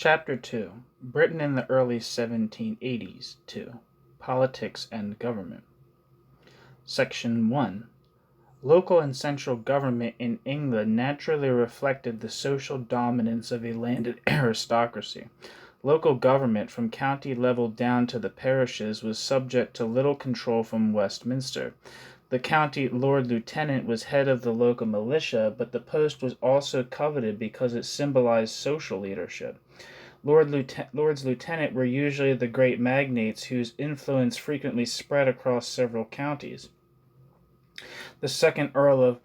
Chapter 2 Britain in the Early 1780s 2 Politics and Government. Section 1 Local and central government in England naturally reflected the social dominance of a landed aristocracy. Local government, from county level down to the parishes, was subject to little control from Westminster. The county Lord Lieutenant was head of the local militia, but the post was also coveted because it symbolized social leadership. Lords Lieutenant were usually the great magnates whose influence frequently spread across several counties. The second Earl of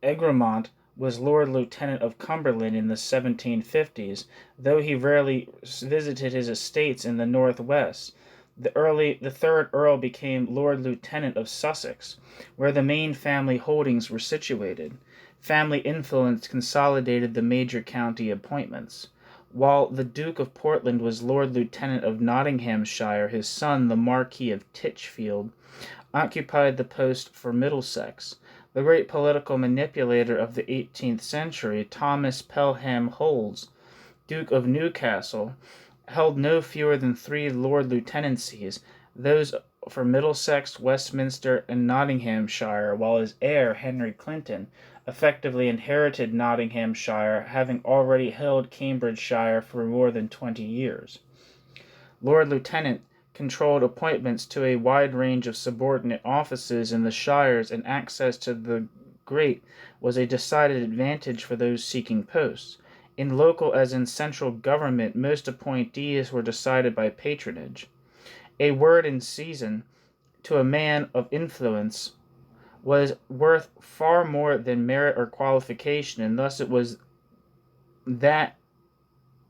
Egremont was Lord Lieutenant of Cumberland in the 1750s, though he rarely visited his estates in the northwest. The third Earl became Lord Lieutenant of Sussex, where the main family holdings were situated. Family influence consolidated the major county appointments. While the Duke of Portland was Lord Lieutenant of Nottinghamshire, his son, the Marquis of Titchfield, occupied the post for Middlesex. The great political manipulator of the 18th century, Thomas Pelham Holles, Duke of Newcastle, held no fewer than 3 Lord Lieutenancies, those for Middlesex, Westminster, and Nottinghamshire, while his heir, Henry Clinton, effectively inherited Nottinghamshire, having already held Cambridgeshire for more than 20 years. Lord Lieutenant controlled appointments to a wide range of subordinate offices in the shires, and access to the great was a decided advantage for those seeking posts. In local as in central government, most appointees were decided by patronage. A word in season to a man of influence was worth far more than merit or qualification, and thus it was that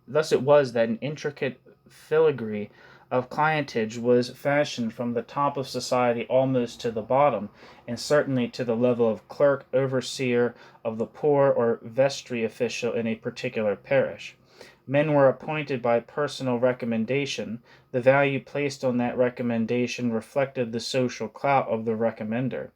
an intricate filigree of clientage was fashioned from the top of society almost to the bottom, and certainly to the level of clerk, overseer of the poor, or vestry official in a particular parish. Men were appointed by personal recommendation. The value placed on that recommendation reflected the social clout of the recommender.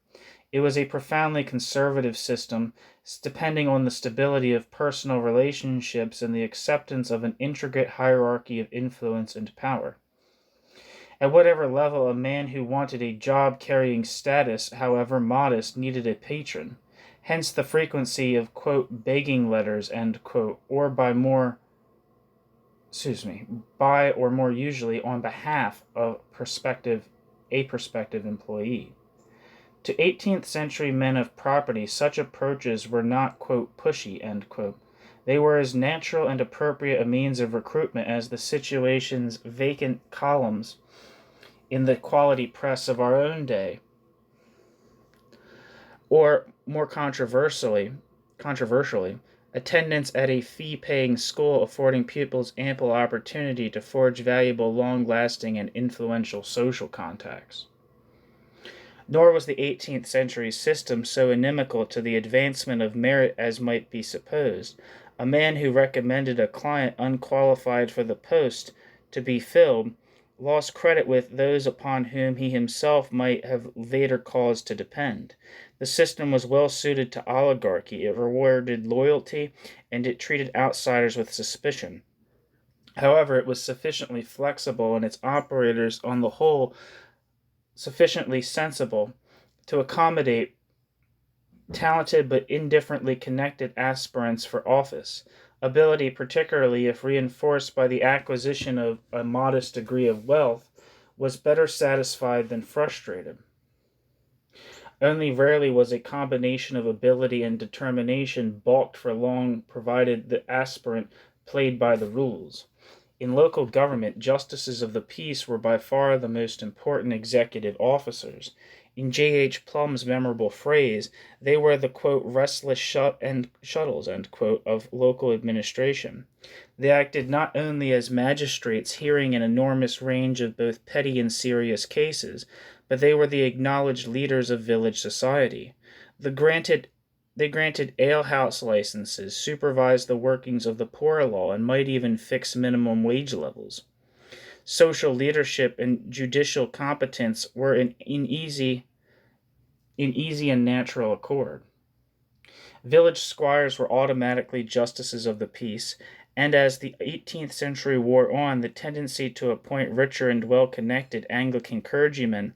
It was a profoundly conservative system, depending on the stability of personal relationships and the acceptance of an intricate hierarchy of influence and power. At whatever level, a man who wanted a job-carrying status, however modest, needed a patron. Hence the frequency of, quote, begging letters, end quote, or by or more usually on behalf of a prospective employee. To 18th century men of property, such approaches were not, quote, pushy, end quote. They were as natural and appropriate a means of recruitment as the situation's vacant columns in the quality press of our own day. Or, more controversially, attendance at a fee-paying school affording pupils ample opportunity to forge valuable, long-lasting, and influential social contacts. Nor was the 18th century system so inimical to the advancement of merit as might be supposed. A man who recommended a client unqualified for the post to be filled lost credit with those upon whom he himself might have later cause to depend. The system was well suited to oligarchy. It rewarded loyalty, and it treated outsiders with suspicion. However, it was sufficiently flexible, and its operators, on the whole, sufficiently sensible to accommodate talented but indifferently connected aspirants for office. Ability, particularly if reinforced by the acquisition of a modest degree of wealth, was better satisfied than frustrated. Only rarely was a combination of ability and determination balked for long, provided the aspirant played by the rules. In local government, justices of the peace were by far the most important executive officers. In J.H. Plum's memorable phrase, they were the, quote, restless shuttles, end quote, of local administration. They acted not only as magistrates hearing an enormous range of both petty and serious cases, but they were the acknowledged leaders of village society. They granted alehouse licenses, supervised the workings of the poor law, and might even fix minimum wage levels. Social leadership and judicial competence were in easy and natural accord. Village squires were automatically justices of the peace, and as the 18th century wore on, the tendency to appoint richer and well-connected Anglican clergymen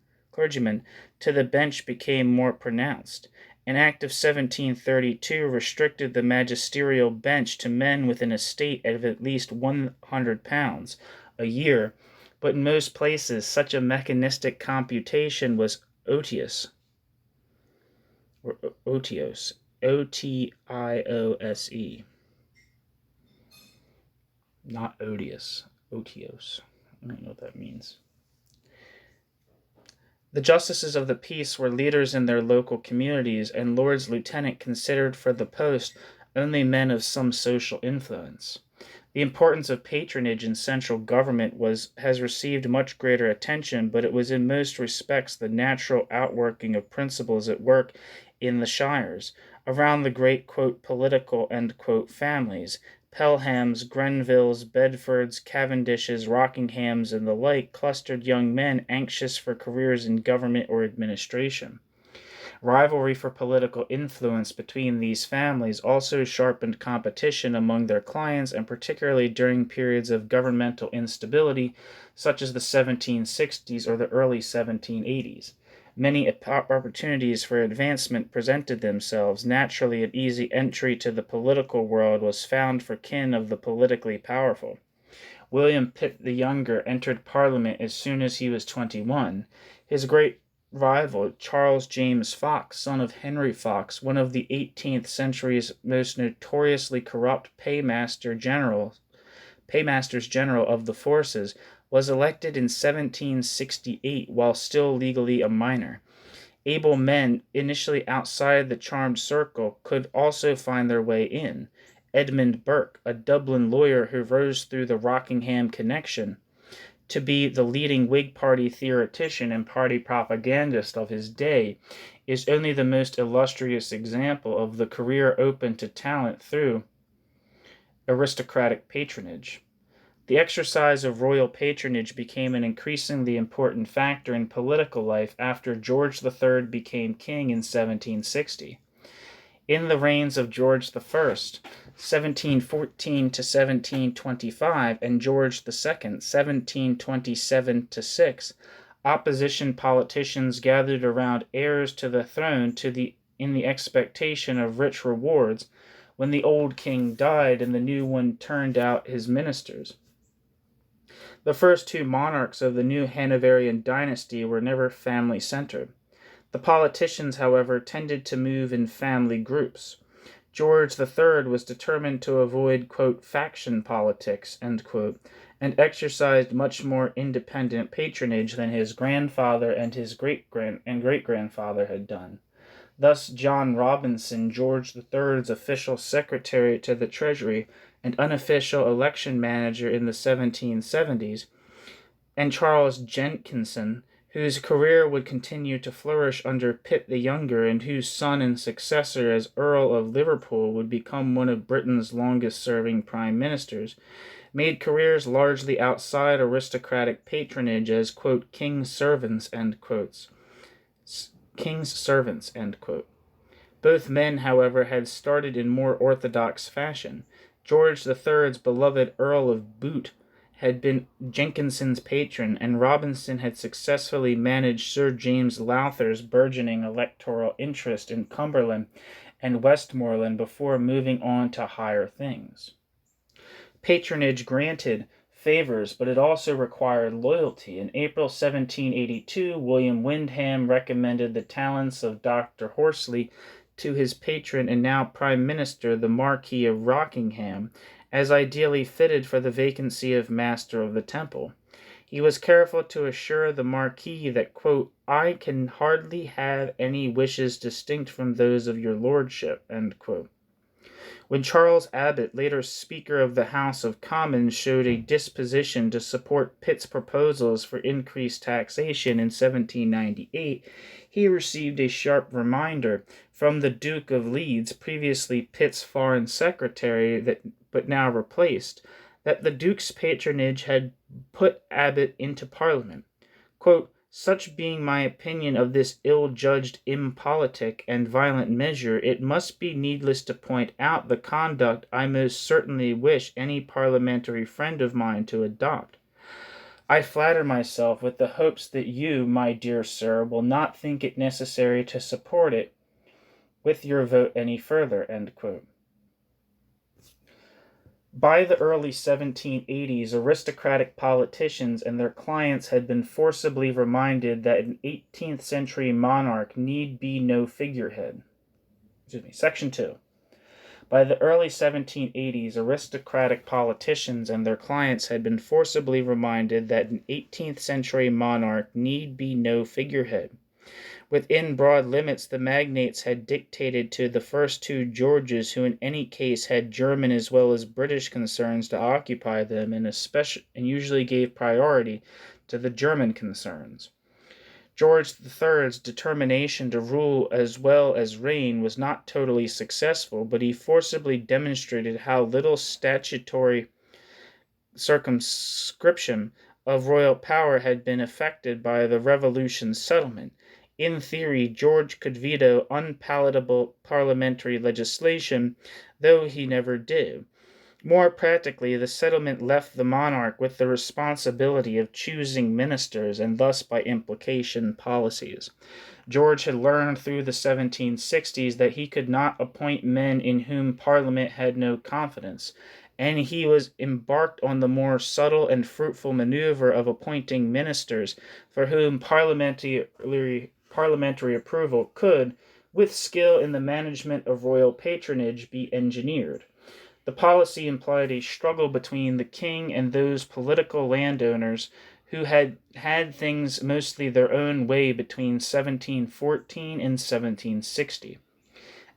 to the bench became more pronounced. An act of 1732 restricted the magisterial bench to men with an estate of at least £100 a year, but in most places such a mechanistic computation was otious, or otiose, Otiose, not odious, otiose. I don't know what that means. The justices of the peace were leaders in their local communities, and Lord's Lieutenant considered for the post only men of some social influence. The importance of patronage in central government has received much greater attention, but it was in most respects the natural outworking of principles at work in the shires, around the great, quote, political, end quote, families, Pelhams, Grenvilles, Bedfords, Cavendishes, Rockinghams, and the like, clustered young men anxious for careers in government or administration. Rivalry for political influence between these families also sharpened competition among their clients, and particularly during periods of governmental instability, such as the 1760s or the early 1780s. Many opportunities for advancement presented themselves. Naturally, an easy entry to the political world was found for kin of the politically powerful. William Pitt the Younger entered Parliament as soon as he was 21. His great rival, Charles James Fox, son of Henry Fox, one of the 18th century's most notoriously corrupt paymasters general of the forces, was elected in 1768 while still legally a minor. Able men, initially outside the charmed circle, could also find their way in. Edmund Burke, a Dublin lawyer who rose through the Rockingham connection to be the leading Whig Party theoretician and party propagandist of his day, is only the most illustrious example of the career open to talent through aristocratic patronage. The exercise of royal patronage became an increasingly important factor in political life after George III became king in 1760. In the reigns of George I, 1714 to 1725, and George II, 1727 to 6, opposition politicians gathered around heirs to the throne in the expectation of rich rewards when the old king died and the new one turned out his ministers. The first two monarchs of the new Hanoverian dynasty were never family-centered. The politicians, however, tended to move in family groups. George III was determined to avoid, quote, faction politics, end quote, and exercised much more independent patronage than his grandfather and his great-grandfather had done. Thus John Robinson, George III's official secretary to the Treasury and unofficial election manager in the 1770s, and Charles Jenkinson, whose career would continue to flourish under Pitt the Younger and whose son and successor as Earl of Liverpool would become one of Britain's longest-serving prime ministers, made careers largely outside aristocratic patronage as, quote, king's servants, end quotes. King's servants, end quote. Both men, however, had started in more orthodox fashion. George III's beloved Earl of Bute had been Jenkinson's patron, and Robinson had successfully managed Sir James Lowther's burgeoning electoral interest in Cumberland and Westmoreland before moving on to higher things. Patronage granted favors, but it also required loyalty. In April 1782, William Windham recommended the talents of Dr. Horsley to his patron and now Prime Minister, the Marquis of Rockingham, as ideally fitted for the vacancy of Master of the Temple. He was careful to assure the Marquis that, quote, I can hardly have any wishes distinct from those of your lordship, end quote. When Charles Abbott, later Speaker of the House of Commons, showed a disposition to support Pitt's proposals for increased taxation in 1798, he received a sharp reminder from the Duke of Leeds, previously Pitt's Foreign Secretary but now replaced, that the Duke's patronage had put Abbott into Parliament. Quote, Such being my opinion of this ill-judged, impolitic, and violent measure, it must be needless to point out the conduct I most certainly wish any parliamentary friend of mine to adopt. I flatter myself with the hopes that you, my dear sir, will not think it necessary to support it with your vote any further." By the early 1780s, aristocratic politicians and their clients had been forcibly reminded that an 18th century monarch need be no figurehead. Section 2. By the early 1780s, aristocratic politicians and their clients had been forcibly reminded that an 18th century monarch need be no figurehead. Within broad limits, the magnates had dictated to the first two Georges, who in any case had German as well as British concerns to occupy them, and usually gave priority to the German concerns. George III's determination to rule as well as reign was not totally successful, but he forcibly demonstrated how little statutory circumscription of royal power had been affected by the Revolution's settlement. In theory, George could veto unpalatable parliamentary legislation, though he never did. More practically, the settlement left the monarch with the responsibility of choosing ministers and thus, by implication, policies. George had learned through the 1760s that he could not appoint men in whom Parliament had no confidence, and he was embarked on the more subtle and fruitful maneuver of appointing ministers for whom parliamentary approval could, with skill in the management of royal patronage, be engineered. The policy implied a struggle between the king and those political landowners who had had things mostly their own way between 1714 and 1760.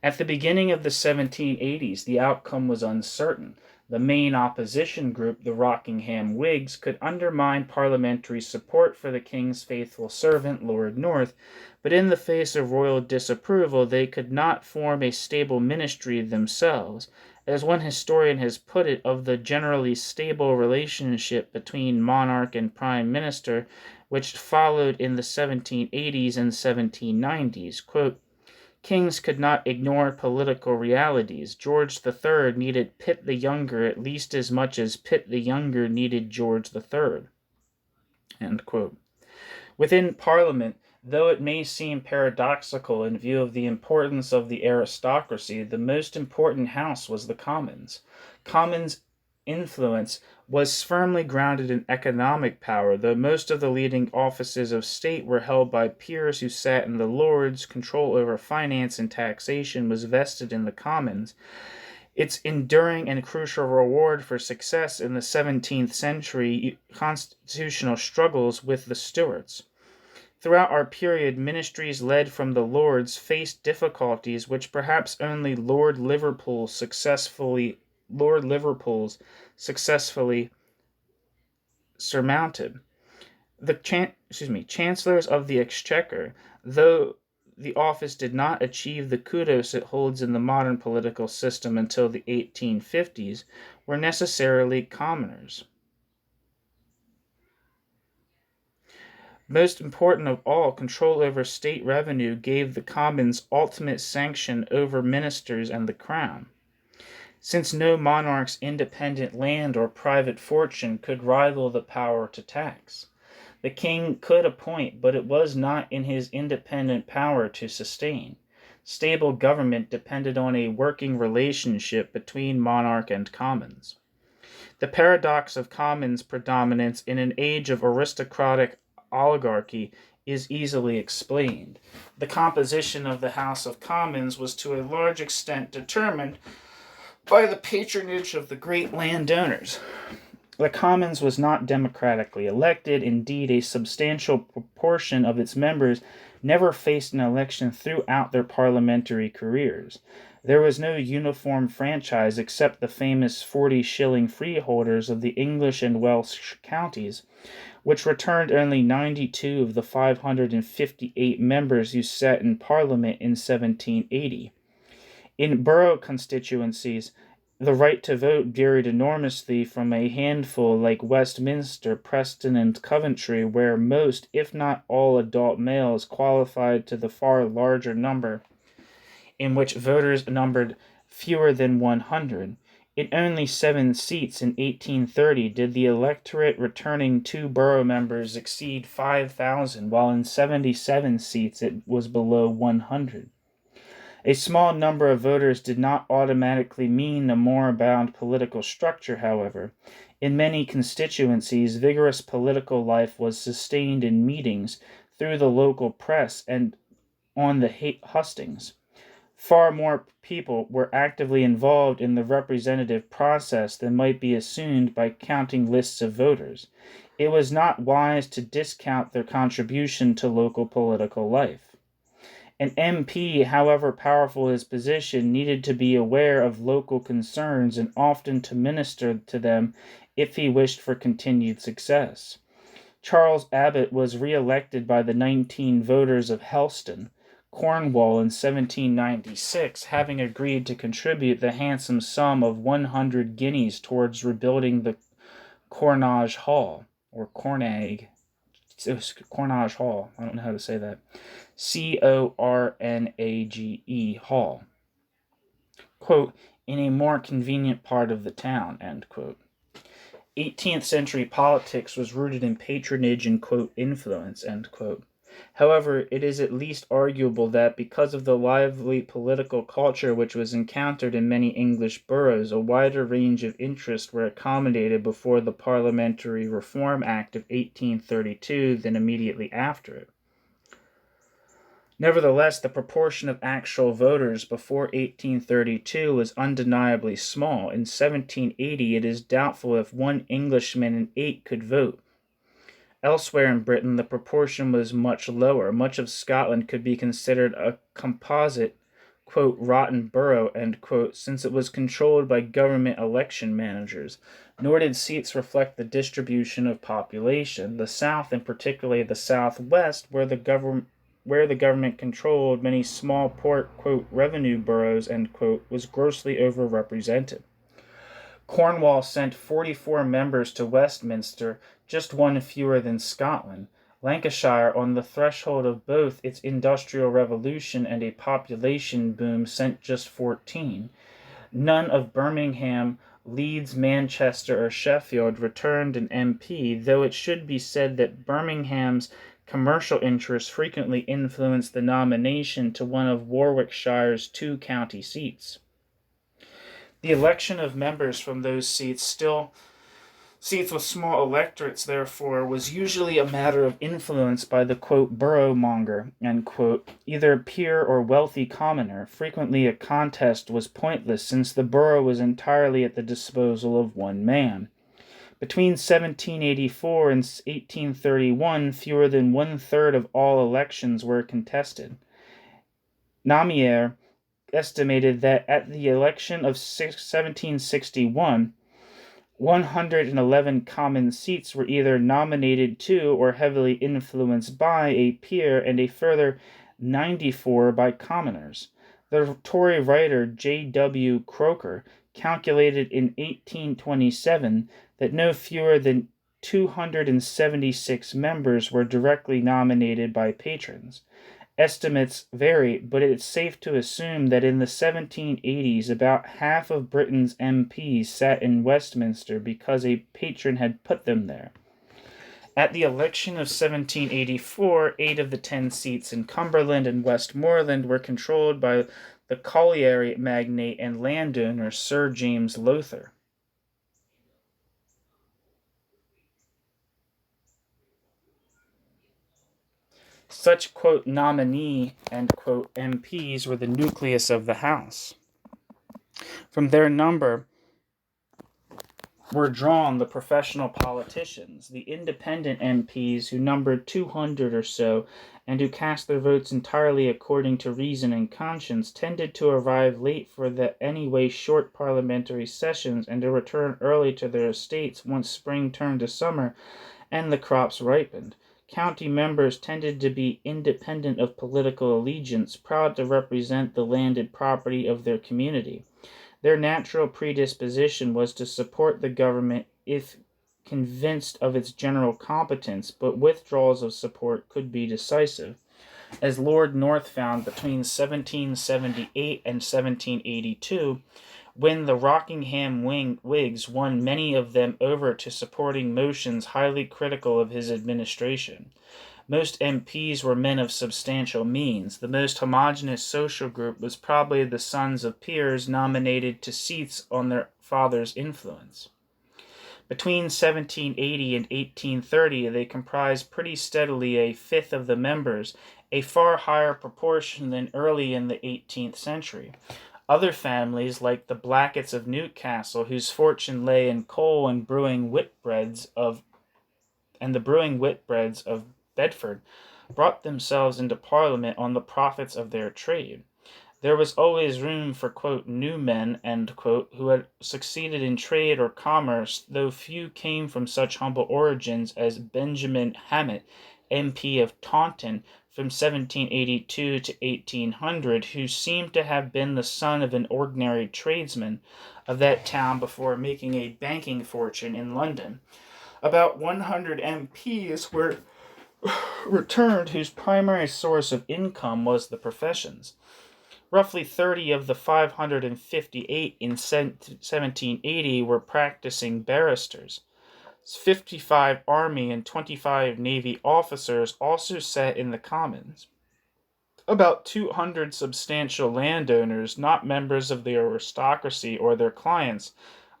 At the beginning of the 1780s, the outcome was uncertain. The main opposition group, the Rockingham Whigs, could undermine parliamentary support for the king's faithful servant, Lord North, but in the face of royal disapproval, they could not form a stable ministry themselves. As one historian has put it of the generally stable relationship between monarch and prime minister, which followed in the 1780s and 1790s, quote, "Kings could not ignore political realities. George III needed Pitt the Younger at least as much as Pitt the Younger needed George III." End quote. Within Parliament, though it may seem paradoxical in view of the importance of the aristocracy, the most important house was the Commons. Commons' influence was firmly grounded in economic power, though most of the leading offices of state were held by peers who sat in the Lords. Control over finance and taxation was vested in the Commons. Its enduring and crucial reward for success in the 17th century constitutional struggles with the Stuarts. Throughout our period, ministries led from the Lords faced difficulties which perhaps only Lord Liverpool's successfully surmounted. The chancellors of the Exchequer, though the office did not achieve the kudos it holds in the modern political system until the 1850s, were necessarily commoners. Most important of all, control over state revenue gave the Commons ultimate sanction over ministers and the crown. Since no monarch's independent land or private fortune could rival the power to tax, the king could appoint, but it was not in his independent power to sustain. Stable government depended on a working relationship between monarch and commons. The paradox of commons predominance in an age of aristocratic oligarchy is easily explained. The composition of the House of Commons was to a large extent determined by the patronage of the great landowners. The Commons was not democratically elected. Indeed, a substantial proportion of its members never faced an election throughout their parliamentary careers. There was no uniform franchise except the famous 40-shilling freeholders of the English and Welsh counties, which returned only 92 of the 558 members who sat in Parliament in 1780. In borough constituencies, The right to vote varied enormously from a handful like Westminster, Preston, and Coventry, where most, if not all, adult males qualified, to the far larger number in which voters numbered fewer than 100. In only 7 seats in 1830 did the electorate returning 2 borough members exceed 5,000, while in 77 seats it was below 100. A small number of voters did not automatically mean a more bound political structure, however. In many constituencies, vigorous political life was sustained in meetings, through the local press, and on the hustings. Far more people were actively involved in the representative process than might be assumed by counting lists of voters. It was not wise to discount their contribution to local political life. An MP, however powerful his position, needed to be aware of local concerns and often to minister to them if he wished for continued success. Charles Abbott was re-elected by the 19 voters of Helston, Cornwall, in 1796, having agreed to contribute the handsome sum of 100 guineas towards rebuilding the Cornage Hall, or Cornage Hall. I don't know how to say that. Cornage Hall. Quote, in a more convenient part of the town, end quote. 18th century politics was rooted in patronage and, quote, influence, end quote. However, it is at least arguable that because of the lively political culture which was encountered in many English boroughs, a wider range of interests were accommodated before the Parliamentary Reform Act of 1832 than immediately after it. Nevertheless, the proportion of actual voters before 1832 was undeniably small. In 1780, it is doubtful if 1 Englishman in 8 could vote. Elsewhere in Britain, the proportion was much lower. Much of Scotland could be considered a composite, quote, rotten borough, end quote, since it was controlled by government election managers. Nor did seats reflect the distribution of population. The South, and particularly the Southwest, where the government controlled many small port, quote, revenue boroughs, end quote, was grossly overrepresented. Cornwall sent 44 members to Westminster, just 1 fewer than Scotland. Lancashire, on the threshold of both its industrial revolution and a population boom, sent just 14. None of Birmingham, Leeds, Manchester, or Sheffield returned an MP, though it should be said that Birmingham's commercial interests frequently influenced the nomination to one of Warwickshire's 2 county seats. The election of members from those seats with small electorates, therefore, was usually a matter of influence by the, quote, borough-monger, end quote, either peer or wealthy commoner. Frequently a contest was pointless, since the borough was entirely at the disposal of one man. Between 1784 and 1831, fewer than 1/3 of all elections were contested. Namier estimated that at the election of 1761, 111 common seats were either nominated to or heavily influenced by a peer, and a further 94 by commoners. The Tory writer Ch.2 Croker calculated in 1827 that no fewer than 276 members were directly nominated by patrons. Estimates vary, but it's safe to assume that in the 1780s, about half of Britain's MPs sat in Westminster because a patron had put them there. At the election of 1784, 8 of the 10 seats in Cumberland and Westmoreland were controlled by the colliery magnate and landowner Sir James Lowther. Such, quote, nominee, end quote, MPs were the nucleus of the House. From their number were drawn the professional politicians, the independent MPs, who numbered 200 or so, and who cast their votes entirely according to reason and conscience, tended to arrive late for the anyway short parliamentary sessions, and to return early to their estates once spring turned to summer and the crops ripened. County members tended to be independent of political allegiance, proud to represent the landed property of their community. Their natural predisposition was to support the government if convinced of its general competence, but withdrawals of support could be decisive, as Lord North found between 1778 and 1782, when the Rockingham Whigs won many of them over to supporting motions highly critical of his administration. Most MPs were men of substantial means. The most homogeneous social group was probably the sons of peers nominated to seats on their father's influence. Between 1780 and 1830, they comprised pretty steadily a fifth of the members, a far higher proportion than early in the 18th century. Other families, like the Blacketts of Newcastle, whose fortune lay in coal and the brewing whitbreads of Bedford, brought themselves into Parliament on the profits of their trade. There was always room for, quote, new men, end quote, who had succeeded in trade or commerce, though few came from such humble origins as Benjamin Hammett, MP of Taunton, from 1782 to 1800, who seemed to have been the son of an ordinary tradesman of that town before making a banking fortune in London. About 100 MPs were returned whose primary source of income was the professions. Roughly 30 of the 558 in 1780 were practicing barristers. 55 Army and 25 Navy officers also sat in the Commons. About 200 substantial landowners, not members of the aristocracy or their clients,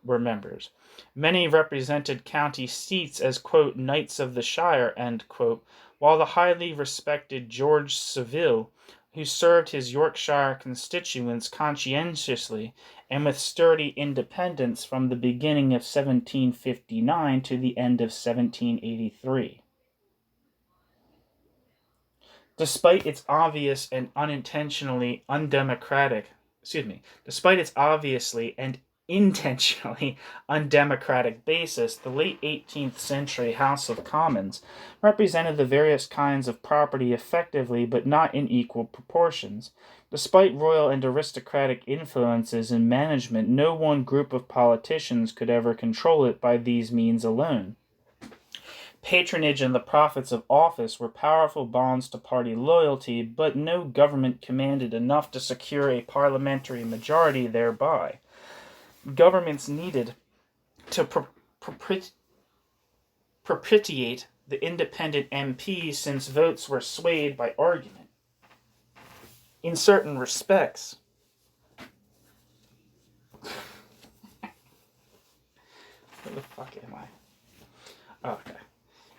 were members. Many represented county seats as, quote, knights of the shire, end quote, while the highly respected George Savile, who served his Yorkshire constituents conscientiously and with sturdy independence from the beginning of 1759 to the end of 1783. Despite its obvious and intentionally undemocratic basis, the late 18th century House of Commons represented the various kinds of property effectively but not in equal proportions. Despite royal and aristocratic influences in management, no one group of politicians could ever control it by these means alone. Patronage and the profits of office were powerful bonds to party loyalty, but no government commanded enough to secure a parliamentary majority thereby. Governments needed to propitiate the independent MPs since votes were swayed by argument. In certain respects, where the fuck am I? Okay.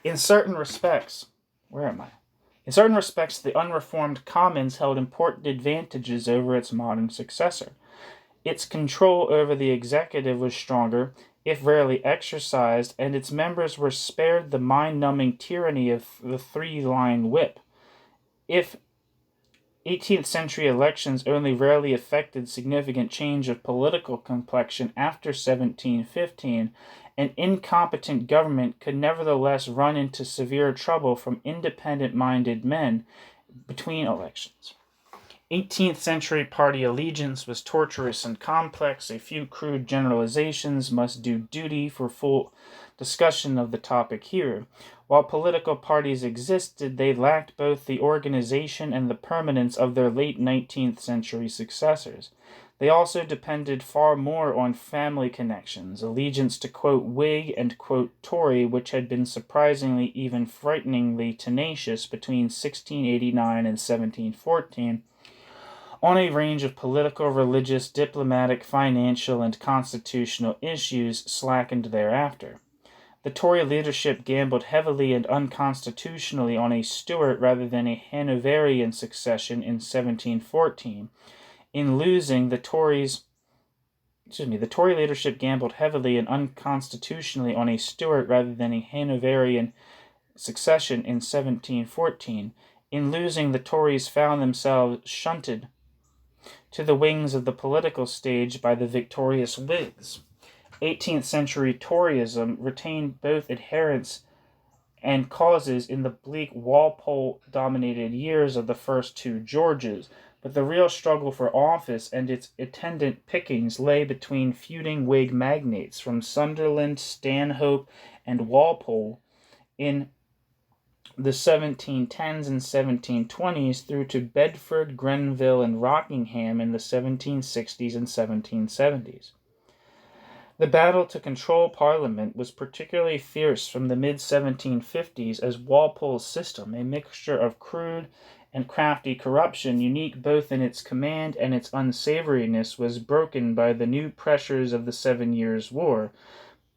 In certain respects, the unreformed Commons held important advantages over its modern successor. Its control over the executive was stronger, if rarely exercised, and its members were spared the mind-numbing tyranny of the three-line whip. If 18th century elections only rarely effected significant change of political complexion after 1715, an incompetent government could nevertheless run into severe trouble from independent-minded men between elections. 18th century party allegiance was tortuous and complex. A few crude generalizations must do duty for full discussion of the topic here. While political parties existed, they lacked both the organization and the permanence of their late 19th century successors. They also depended far more on family connections, allegiance to, quote, Whig and, quote, Tory, which had been surprisingly, even frighteningly tenacious between 1689 and 1714, on a range of political, religious, diplomatic, financial, and constitutional issues slackened thereafter. The Tory leadership gambled heavily and unconstitutionally on a Stuart rather than a Hanoverian succession in 1714. In losing, the Tory leadership gambled heavily and unconstitutionally on a Stuart rather than a Hanoverian succession in 1714. In losing, the Tories found themselves shunted to the wings of the political stage by the victorious Whigs. 18th century Toryism retained both adherents and causes in the bleak Walpole-dominated years of the first two Georges, but the real struggle for office and its attendant pickings lay between feuding Whig magnates from Sunderland, Stanhope, and Walpole in the 1710s and 1720s through to Bedford, Grenville, and Rockingham in the 1760s and 1770s. The battle to control Parliament was particularly fierce from the mid-1750s as Walpole's system, a mixture of crude and crafty corruption, unique both in its command and its unsavoriness, was broken by the new pressures of the 7 Years' War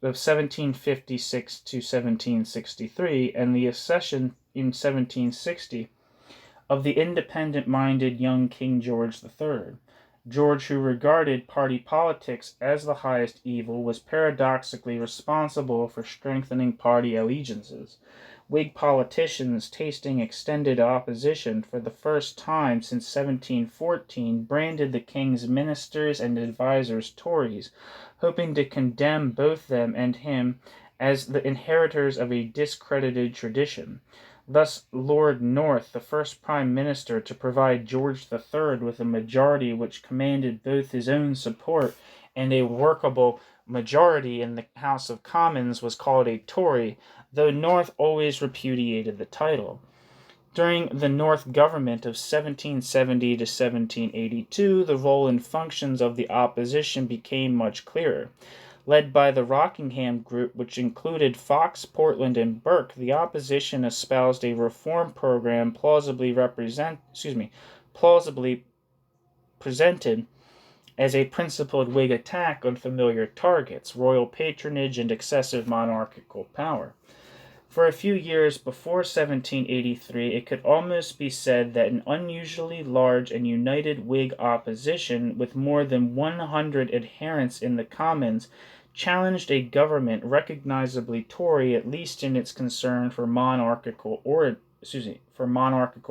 of 1756 to 1763 and the accession in 1760 of the independent-minded young King George III. George, who regarded party politics as the highest evil, was paradoxically responsible for strengthening party allegiances. Whig politicians, tasting extended opposition for the first time since 1714, branded the king's ministers and advisers Tories, hoping to condemn both them and him as the inheritors of a discredited tradition. Thus, Lord North, the first Prime Minister to provide George III with a majority which commanded both his own support and a workable majority in the House of Commons, was called a Tory, though North always repudiated the title. During the North government of 1770 to 1782, the role and functions of the opposition became much clearer. Led by the Rockingham group, which included Fox, Portland, and Burke, the opposition espoused a reform program plausibly presented as a principled Whig attack on familiar targets, royal patronage, and excessive monarchical power. For a few years before 1783, it could almost be said that an unusually large and united Whig opposition, with more than 100 adherents in the Commons, challenged a government recognizably Tory, at least in its concern for monarchical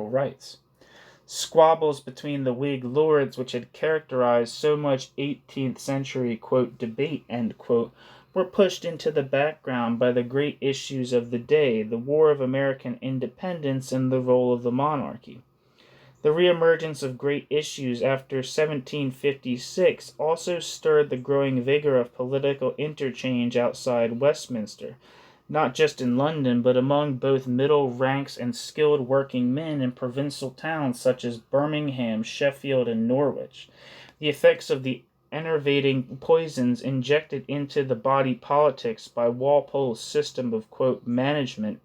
rights. Squabbles between the Whig lords, which had characterized so much 18th century "debate," were pushed into the background by the great issues of the day, the War of American Independence and the role of the monarchy. The reemergence of great issues after 1756 also stirred the growing vigor of political interchange outside Westminster, not just in London, but among both middle ranks and skilled working men in provincial towns such as Birmingham, Sheffield, and Norwich. The effects of the enervating poisons injected into the body politic by Walpole's system of management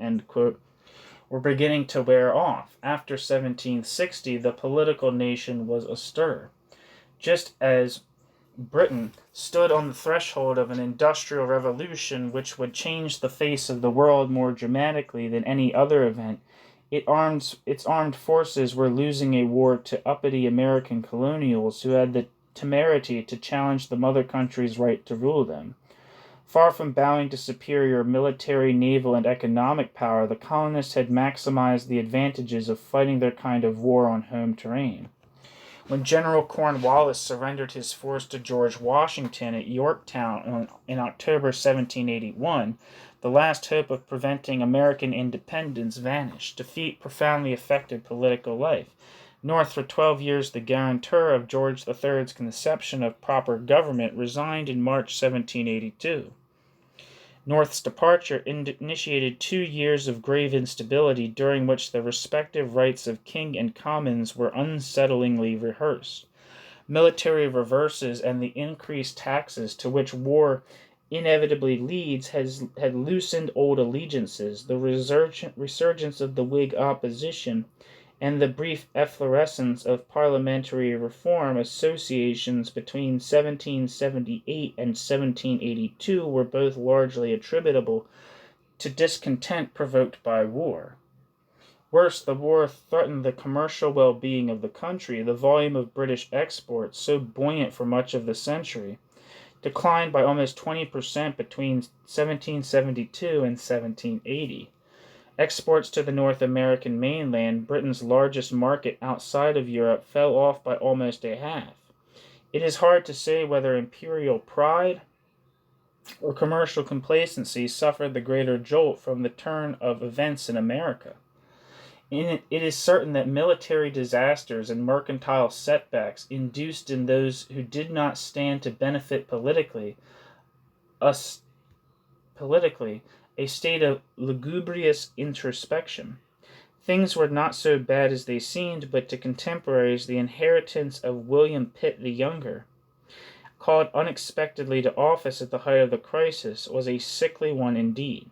were beginning to wear off. After 1760, the political nation was astir. Just as Britain stood on the threshold of an industrial revolution which would change the face of the world more dramatically than any other event, its armed forces were losing a war to uppity American colonials who had the temerity to challenge the mother country's right to rule them. Far from bowing to superior military, naval, and economic power, the colonists had maximized the advantages of fighting their kind of war on home terrain. When General Cornwallis surrendered his force to George Washington at Yorktown in October 1781, the last hope of preventing American independence vanished. Defeat profoundly affected political life. North, for 12 years the guarantor of George III's conception of proper government, resigned in March 1782. North's departure initiated 2 years of grave instability during which the respective rights of King and Commons were unsettlingly rehearsed. Military reverses and the increased taxes to which war inevitably leads had loosened old allegiances. The resurgence of the Whig opposition and the brief efflorescence of parliamentary reform associations between 1778 and 1782 were both largely attributable to discontent provoked by war. Worse, the war threatened the commercial well-being of the country. The volume of British exports, so buoyant for much of the century, declined by almost 20% between 1772 and 1780. Exports to the North American mainland, Britain's largest market outside of Europe, fell off by almost a half. It is hard to say whether imperial pride or commercial complacency suffered the greater jolt from the turn of events in America. It is certain that military disasters and mercantile setbacks induced in those who did not stand to benefit us politically, a state of lugubrious introspection. Things were not so bad as they seemed, but to contemporaries the inheritance of William Pitt the Younger, called unexpectedly to office at the height of the crisis, was a sickly one indeed.